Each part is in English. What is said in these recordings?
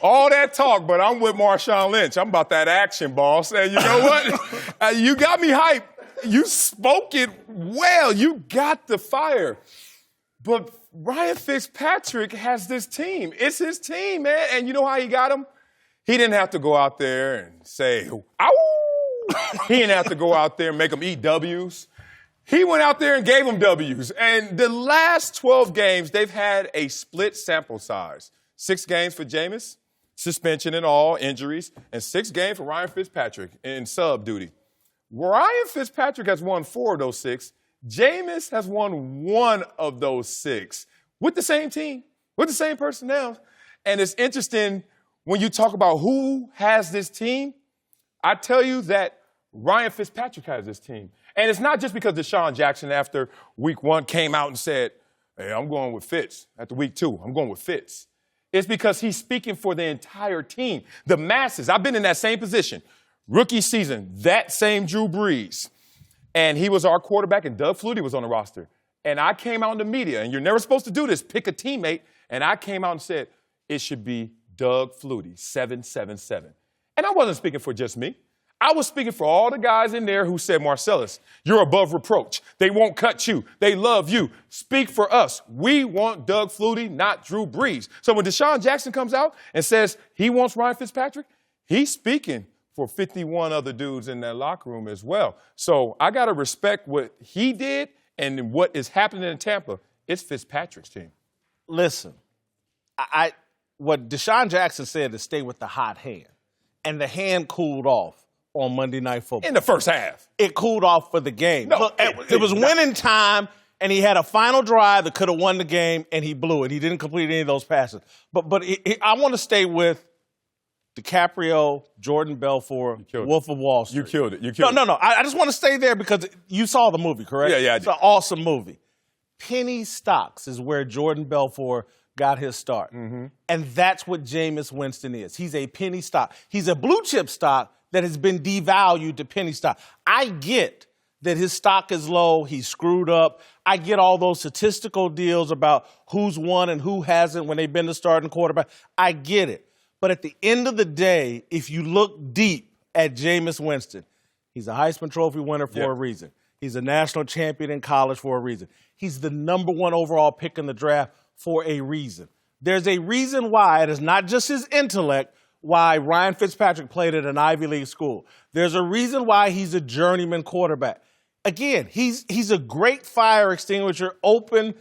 All that talk, but I'm with Marshawn Lynch. I'm about that action, boss. And you know what? You got me hyped. You spoke it well. You got the fire. But Ryan Fitzpatrick has this team. It's his team, man. And you know how he got him? He didn't have to go out there and say, ow! He didn't have to go out there and make them eat W's. He went out there and gave them W's. And the last 12 games, they've had a split sample size. 6 games for Jameis, suspension and all, injuries, and 6 games for Ryan Fitzpatrick in sub duty. Ryan Fitzpatrick has won 4 of those 6. Jameis has won 1 of those 6 with the same team, with the same personnel. And it's interesting when you talk about who has this team, I tell you that Ryan Fitzpatrick has this team. And it's not just because Deshaun Jackson, after week 1, came out and said, hey, I'm going with Fitz. After week 2, I'm going with Fitz. It's because he's speaking for the entire team, the masses. I've been in that same position. Rookie season, that same Drew Brees. And he was our quarterback, and Doug Flutie was on the roster. And I came out in the media, and you're never supposed to do this, pick a teammate. And I came out and said, it should be Doug Flutie, 777. And I wasn't speaking for just me. I was speaking for all the guys in there who said, Marcellus, you're above reproach. They won't cut you. They love you. Speak for us. We want Doug Flutie, not Drew Brees. So when Deshaun Jackson comes out and says he wants Ryan Fitzpatrick, he's speaking for 51 other dudes in that locker room as well. So I got to respect what he did and what is happening in Tampa. It's Fitzpatrick's team. Listen, what Deshaun Jackson said is stay with the hot hand. And the hand cooled off on Monday Night Football. In the first half. It cooled off for the game. No, look, it was winning time, and he had a final drive that could have won the game, and he blew it. He didn't complete any of those passes. But I want to stay with DiCaprio, Jordan Belfort, Wolf of Wall Street. You killed it. No. I just want to stay there because you saw the movie, correct? Yeah, I did. It's an awesome movie. Penny stocks is where Jordan Belfort got his start. Mm-hmm. And that's what Jameis Winston is. He's a penny stock. He's a blue chip stock that has been devalued to penny stock. I get that his stock is low, he's screwed up. I get all those statistical deals about who's won and who hasn't when they've been the starting quarterback. I get it. But at the end of the day, if you look deep at Jameis Winston, he's a Heisman Trophy winner for a reason. He's a national champion in college for a reason. He's the number 1 overall pick in the draft for a reason. There's a reason why it is not just his intellect, why Ryan Fitzpatrick played at an Ivy League school. There's a reason why he's a journeyman quarterback. Again, he's a great fire extinguisher, open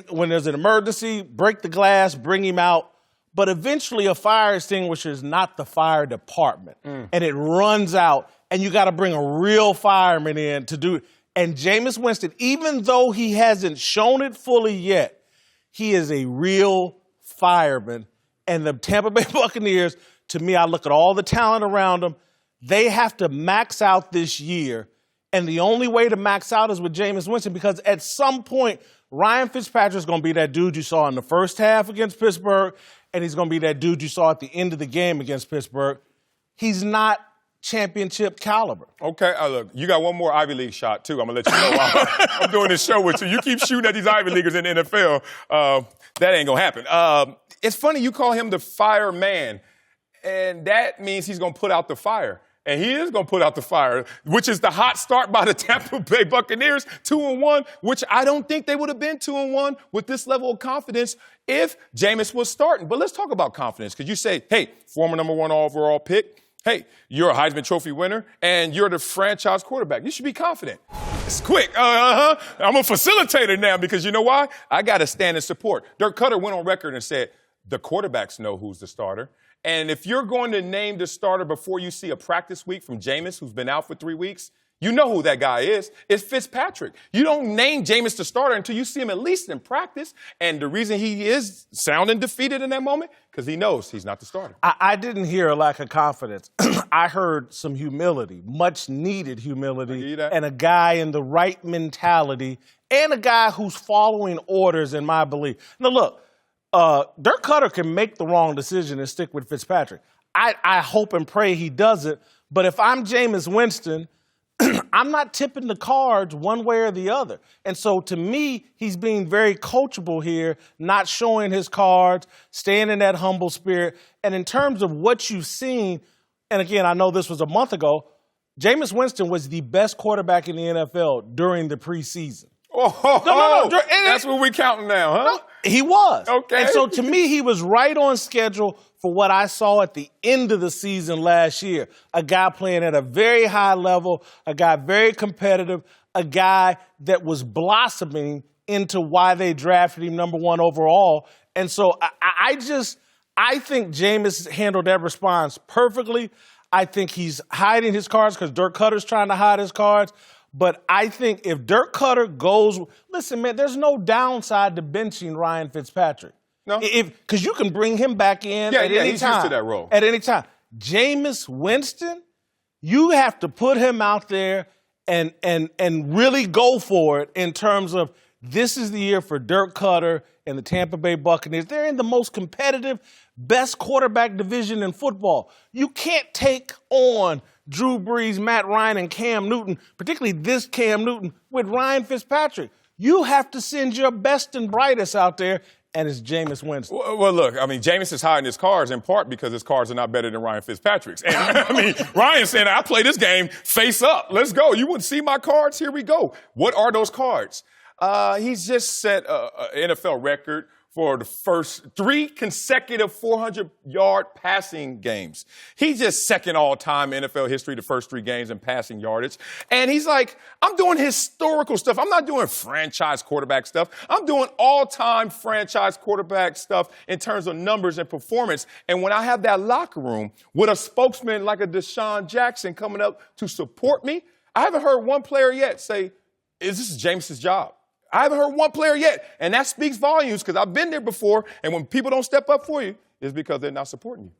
when there's an emergency, break the glass, bring him out. But eventually a fire extinguisher is not the fire department. And it runs out, and you got to bring a real fireman in to do it. And Jameis Winston, even though he hasn't shown it fully yet, he is a real fireman. And the Tampa Bay Buccaneers, to me, I look at all the talent around them. They have to max out this year. And the only way to max out is with Jameis Winston, because at some point, Ryan Fitzpatrick is going to be that dude you saw in the first half against Pittsburgh, and he's going to be that dude you saw at the end of the game against Pittsburgh. He's not championship caliber. Okay, look, you got one more Ivy League shot, too. I'm going to let you know I'm doing this show with you. You keep shooting at these Ivy Leaguers in the NFL. That ain't going to happen. It's funny you call him the fireman, and that means he's going to put out the fire. And he is going to put out the fire, which is the hot start by the Tampa Bay Buccaneers, 2-1, which I don't think they would have been 2-1 with this level of confidence if Jameis was starting. But let's talk about confidence, because you say, hey, former number 1 overall pick, hey, you're a Heisman Trophy winner, and you're the franchise quarterback. You should be confident. It's quick. I'm a facilitator now because you know why? I got to stand in support. Dirk Cutter went on record and said, the quarterbacks know who's the starter. And if you're going to name the starter before you see a practice week from Jameis, who's been out for 3 weeks, you know who that guy is. It's Fitzpatrick. You don't name Jameis the starter until you see him at least in practice. And the reason he is sounding defeated in that moment, because he knows he's not the starter. I didn't hear a lack of confidence. I heard some humility, much needed humility, and a guy in the right mentality, and a guy who's following orders, in my belief. Now, look, Dirk Cutter can make the wrong decision and stick with Fitzpatrick. I hope and pray he doesn't. But if I'm Jameis Winston, I'm not tipping the cards one way or the other. And so to me, he's being very coachable here, not showing his cards, staying in that humble spirit. And in terms of what you've seen, and again, I know this was a month ago, Jameis Winston was the best quarterback in the NFL during the preseason. No. That's what we're counting now, huh? No, he was. Okay. And so to me, he was right on schedule for what I saw at the end of the season last year. A guy playing at a very high level, a guy very competitive, a guy that was blossoming into why they drafted him number 1 overall. And so I think Jameis handled that response perfectly. I think he's hiding his cards because Dirk Cutter's trying to hide his cards. But I think if Dirk Cutter goes, listen, man, there's no downside to benching Ryan Fitzpatrick. No, because you can bring him back in at any time. He's used to that role. At any time. Jameis Winston, you have to put him out there and really go for it in terms of this is the year for Dirk Cutter and the Tampa Bay Buccaneers. They're in the most competitive, best quarterback division in football. You can't take on Drew Brees, Matt Ryan, and Cam Newton, particularly this Cam Newton, with Ryan Fitzpatrick. You have to send your best and brightest out there, and it's Jameis Winston. Well, look, I mean, Jameis is hiding his cards in part because his cards are not better than Ryan Fitzpatrick's. And, I mean, Ryan's saying, I play this game face up. Let's go. You wouldn't see my cards? Here we go. What are those cards? He's just set an NFL record for the first 3 consecutive 400-yard passing games. He's just second all-time in NFL history, the first 3 games in passing yardage. And he's like, I'm doing historical stuff. I'm not doing franchise quarterback stuff. I'm doing all-time franchise quarterback stuff in terms of numbers and performance. And when I have that locker room with a spokesman like a Deshaun Jackson coming up to support me, I haven't heard one player yet say, this is Jameis's job. I haven't heard one player yet, and that speaks volumes because I've been there before, and when people don't step up for you, it's because they're not supporting you.